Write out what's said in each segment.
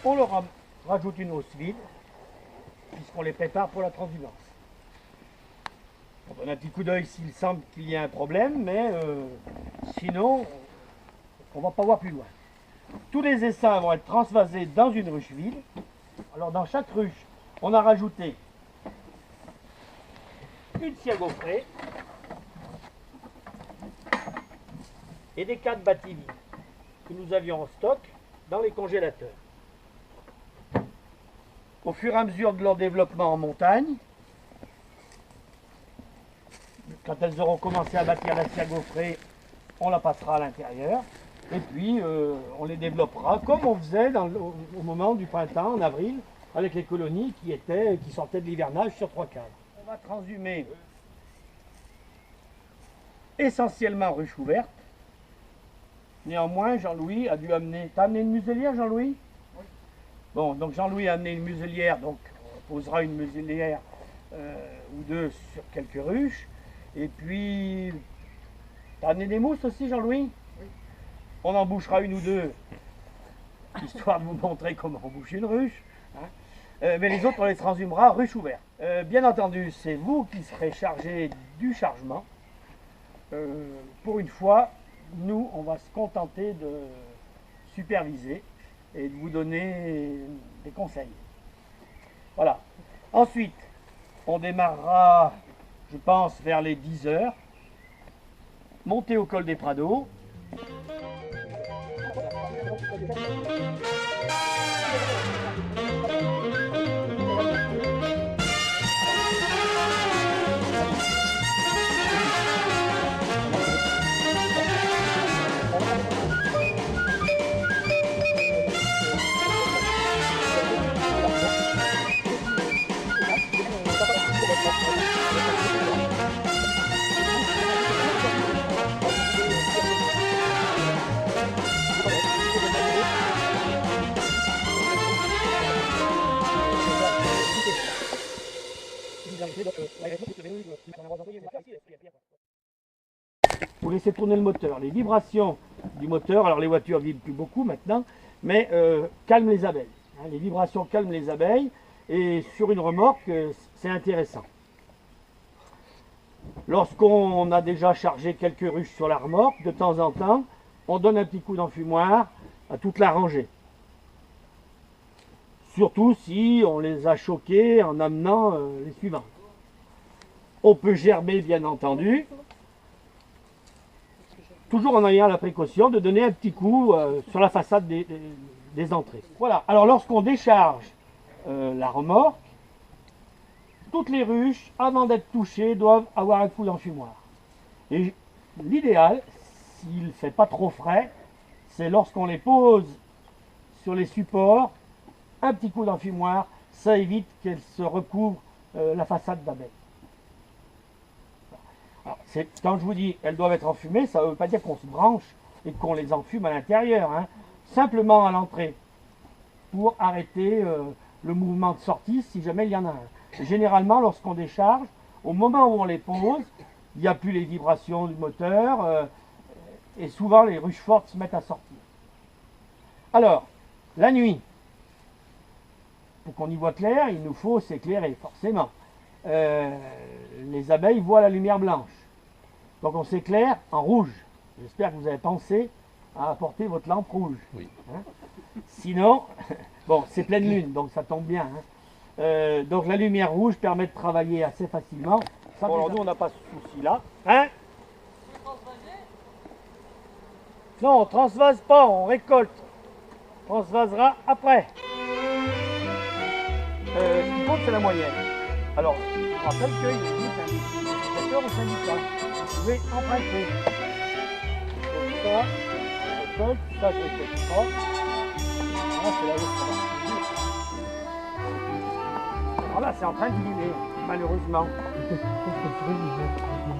On leur rajoute une hausse vide, puisqu'on les prépare pour la transhumance. On donne un petit coup d'œil s'il semble qu'il y a un problème, mais sinon, on ne va pas voir plus loin. Tous les essaims vont être transvasés dans une ruche vide. Alors dans chaque ruche, on a rajouté une scie à gaufrer et des cadres bâtis vides que nous avions en stock dans les congélateurs. Au fur et à mesure de leur développement en montagne, quand elles auront commencé à bâtir la scie à gaufrer, on la passera à l'intérieur. Et puis, on les développera comme on faisait au moment du printemps, en avril, avec les colonies qui sortaient de l'hivernage sur 3 cadres. On va transhumer essentiellement ruche ouverte. Néanmoins, Jean-Louis a dû amener... T'as amené une muselière, Jean-Louis? Oui. Bon, donc Jean-Louis a amené une muselière, donc on posera une muselière ou deux sur quelques ruches. Et puis, t'as amené des mousses aussi, Jean-Louis? Oui. On en bouchera une ou deux, histoire de vous montrer comment on bouche une ruche. Hein. Mais les autres, on les transhumera ruche ouverte. Bien entendu, c'est vous qui serez chargé du chargement. Pour une fois, nous, on va se contenter de superviser et de vous donner des conseils. Voilà. Ensuite, on démarrera, je pense, vers les 10 heures. Montée au col des Prados. Vous laissez tourner le moteur. Les vibrations du moteur, alors les voitures vibrent plus beaucoup maintenant, mais calment les abeilles. Hein, les vibrations calment les abeilles et sur une remorque, c'est intéressant. Lorsqu'on a déjà chargé quelques ruches sur la remorque, de temps en temps, on donne un petit coup d'enfumoir à toute la rangée. Surtout si on les a choqués en amenant les suivants. On peut gerber, bien entendu, toujours en ayant la précaution de donner un petit coup sur la façade des entrées. Voilà, alors lorsqu'on décharge la remorque, toutes les ruches, avant d'être touchées, doivent avoir un coup d'enfumoir. Et l'idéal, s'il ne fait pas trop frais, c'est lorsqu'on les pose sur les supports, un petit coup d'enfumoir, ça évite qu'elles se recouvrent la façade d'abeilles. Quand je vous dis elles doivent être enfumées, ça ne veut pas dire qu'on se branche et qu'on les enfume à l'intérieur. Hein. Simplement à l'entrée, pour arrêter le mouvement de sortie si jamais il y en a un. Généralement, lorsqu'on décharge, au moment où on les pose, il n'y a plus les vibrations du moteur et souvent les ruches fortes se mettent à sortir. Alors, la nuit, pour qu'on y voit clair, il nous faut s'éclairer, forcément. Les abeilles voient la lumière blanche. Donc on s'éclaire en rouge. J'espère que vous avez pensé à apporter votre lampe rouge. Oui. Hein? Sinon, bon, c'est pleine lune, donc ça tombe bien. Hein? Donc la lumière rouge permet de travailler assez facilement. Bon, alors nous, on n'a pas ce souci-là. Hein? Non, on ne transvase pas, on récolte. On transvasera après. Ce qui compte, c'est la moyenne. Alors, je rappelle qu'il existe un indicateur au syndicat. Vous pouvez emprunter. Donc ça, récolte, ça je récolte pas. Là c'est la hausse. Alors là c'est en train de diminuer, malheureusement.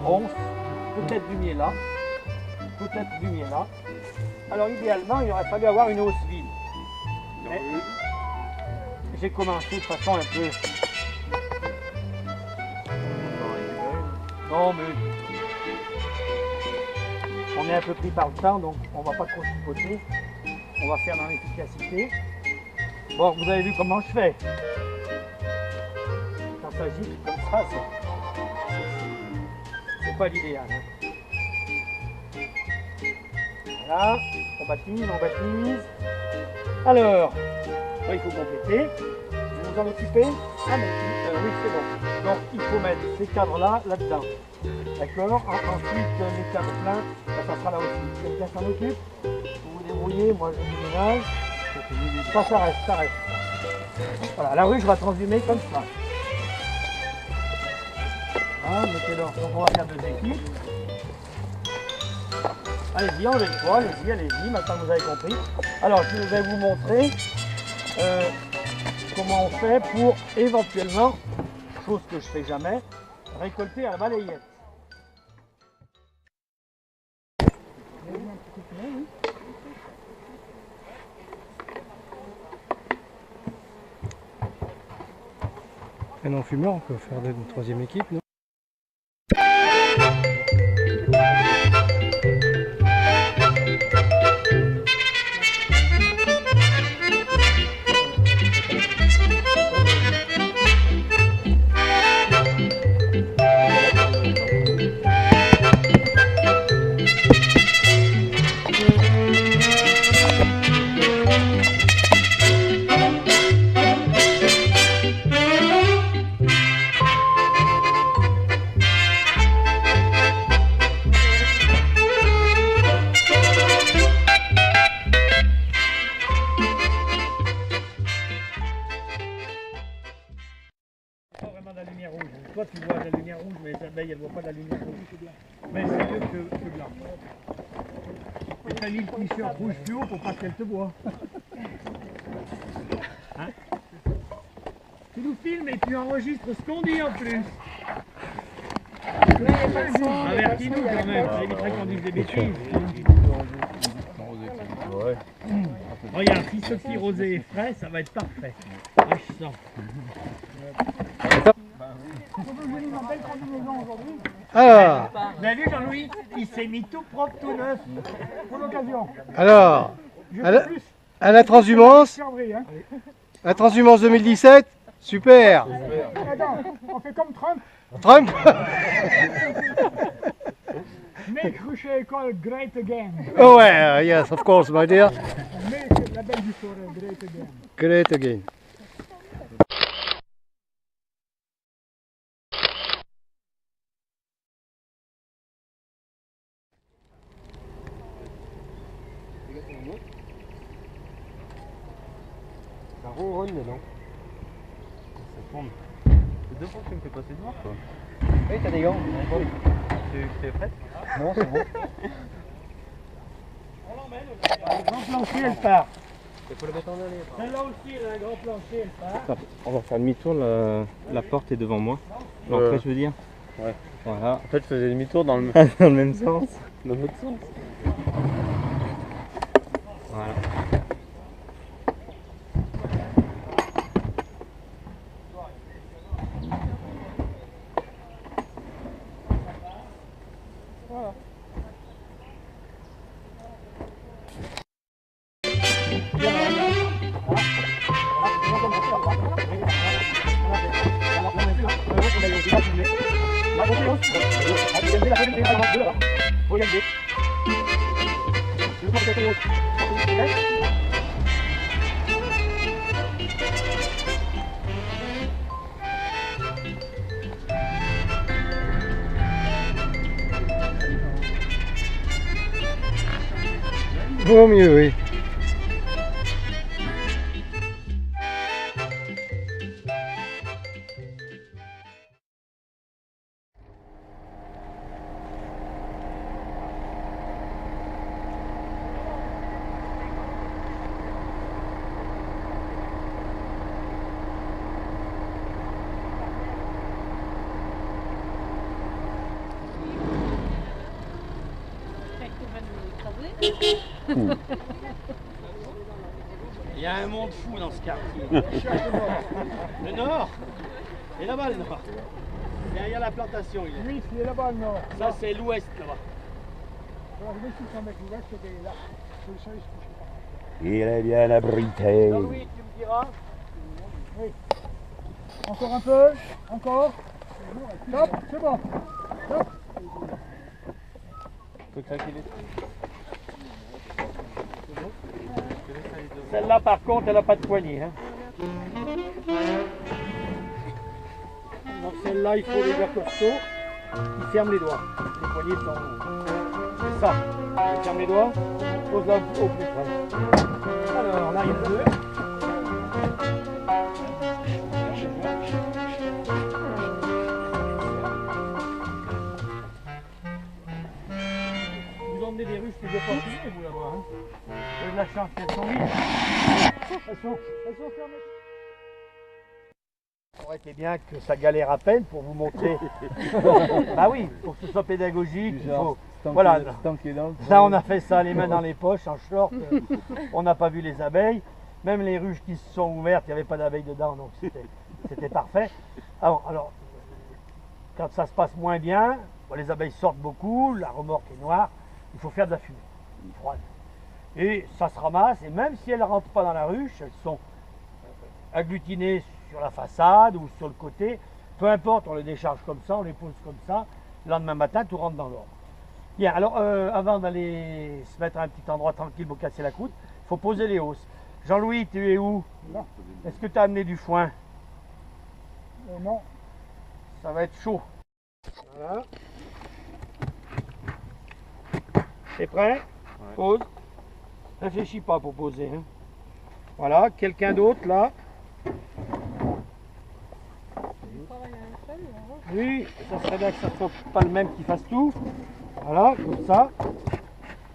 11, peut-être du miel là. Peut-être du miel là. Alors idéalement il aurait fallu avoir une hausse vide. Mais j'ai commencé de façon un peu. Non mais on est un peu pris par le temps, donc on va pas trop chipoter. On va faire dans l'efficacité. Bon, vous avez vu comment je fais. Quand ça gicle comme ça, c'est pas l'idéal. Hein. Voilà, on baptise, on baptise. Alors, il faut compléter. Vous vous en occupez? Ah mais oui, c'est bon. Donc il faut mettre ces cadres-là, là-dedans. D'accord. Ensuite, les cadres pleins, ça sera là aussi. Quelqu'un s'en occupe? Vous vous débrouillez, moi je vous ménage. Ça reste, ça reste. Voilà, la ruche va transhumer comme ça. Voilà, mettez-le. Donc on va faire 2 équipes. Allez-y, enlevez le poids, allez-y, allez-y, maintenant vous avez compris. Alors je vais vous montrer comment on fait pour éventuellement, chose que je fais jamais, récolter à la balayette. Un non-fumeur, on peut faire une 3e équipe, non? La lumière rouge. Toi tu vois la lumière rouge, mais les abeilles elles voient pas la lumière rouge. Mais c'est mieux que blanc. Et t'as mis le t-shirt rouge fluo pour pas qu'elle te voie. Hein? Tu nous filmes et tu enregistres ce qu'on dit en plus. Avertis-nous quand même, ça éviterait qu'on dise des bêtises. Ouais. Regarde, si ce petit rosé est frais, ça va être parfait. Ah, je sens. Alors, Vous avez vu Jean-Louis? Il s'est mis tout propre, tout neuf. Pour l'occasion. alors à la transhumance, la transhumance 2017, super. Attends, on fait comme Trump. Trump. Make Russia École great again. Oh ouais, yes, of course, my dear. Make la belle du forêt great again. Great again. Ça ronronne, mais non. Ça tourne. C'est 2 fois que tu me fais passer noir, quoi. Oui, t'as des gants. Tu es prête? Non, c'est bon. On l'emmène. Le grand plancher, elle part. Il faut le mettre en allée. Celle-là aussi, elle a un grand plancher, elle part. On va faire demi-tour, la porte est devant moi. L'entrée, je veux dire. Ouais. Voilà. En fait, je faisais demi-tour dans le Dans le même sens. dans l'autre sens. Voilà. Vaut mieux, oui. Il y a un monde fou dans ce quartier. Le nord. Et là-bas le nord. Derrière la plantation, il est. Oui, c'est là-bas le nord. Ça, c'est l'ouest là-bas. Alors, je vais ici avec l'ouest, c'était là. C'est le soleil se couche pas. Il est bien abrité. Jean-Louis, tu me diras. Encore un peu, encore. Stop, c'est bon. Stop. Faut craquer les trucs. Celle-là, par contre, elle n'a pas de poignée. Hein. Donc celle-là, il faut les gars costauds qui ferment les doigts. Les poignées sont... C'est ça. Tu fermes les doigts, pose-la au plus près. Alors là, il y a deux. Vous emmenez des ruches plus opportunées, vous là-bas. Hein. Vous avez de la chance qu'elles sont vides. Elles sont fermées. Ça aurait été bien que ça galère à peine pour vous montrer. Bah oui, pour que ce soit pédagogique, il faut... Voilà, là on a fait ça les mains dans les poches, en short, on n'a pas vu les abeilles. Même les ruches qui se sont ouvertes, il n'y avait pas d'abeilles dedans, donc c'était parfait. Alors, quand ça se passe moins bien, bon, les abeilles sortent beaucoup, la remorque est noire, il faut faire de la fumée, froide. Et ça se ramasse, et même si elles ne rentrent pas dans la ruche, elles sont agglutinées sur la façade ou sur le côté, peu importe, on les décharge comme ça, on les pose comme ça, le lendemain matin, tout rentre dans l'ordre. Bien, alors avant d'aller se mettre à un petit endroit tranquille pour casser la croûte, il faut poser les hausses. Jean-Louis, tu es où? Est-ce que tu as amené du foin? Non. Ça va être chaud. Voilà. C'est prêt? Pose. Réfléchis pas pour poser. Hein. Voilà, quelqu'un d'autre là? Oui, ça serait bien que ça ne soit pas le même qui fasse tout. Voilà, comme ça.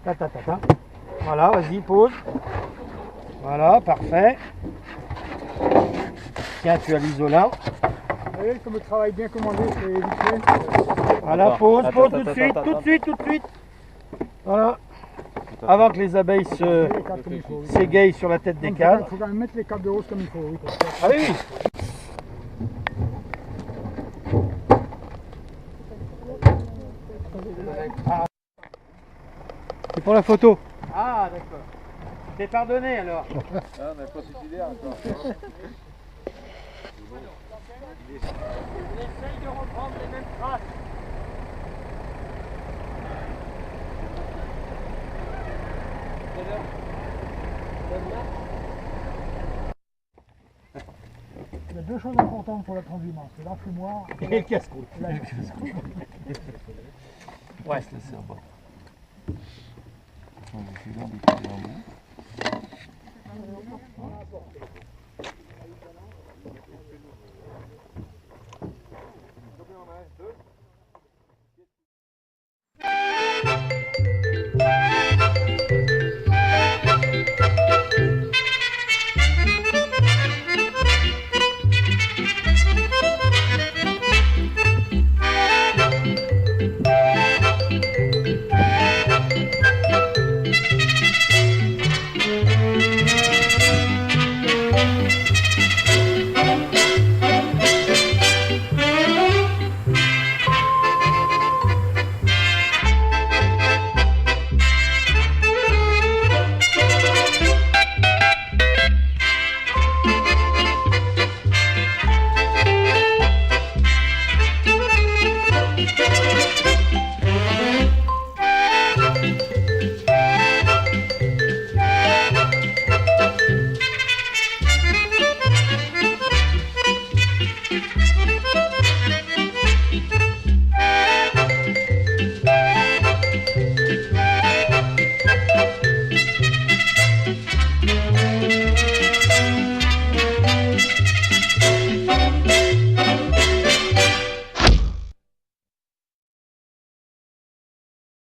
Ta ta ta ta. Voilà, vas-y, pose. Voilà, parfait. Tiens, tu as l'isolant. Vous voyez, comme le travail bien commandé, c'est vite fait. Voilà, pose tout de suite, tout de suite. Voilà. Avant que les abeilles s'égayent sur la tête des cadres. Il faut quand même mettre les câbles de hausse comme il faut. Oui, Ah oui, oui. C'est pour la photo. Ah, d'accord. T'es pardonné alors. Ah, mais pas suicidaire encore. On essaye de reprendre les mêmes traces. Il y a deux choses importantes pour la transhumance, c'est l'enfumoir Et le casse-croûte. et la Ouais.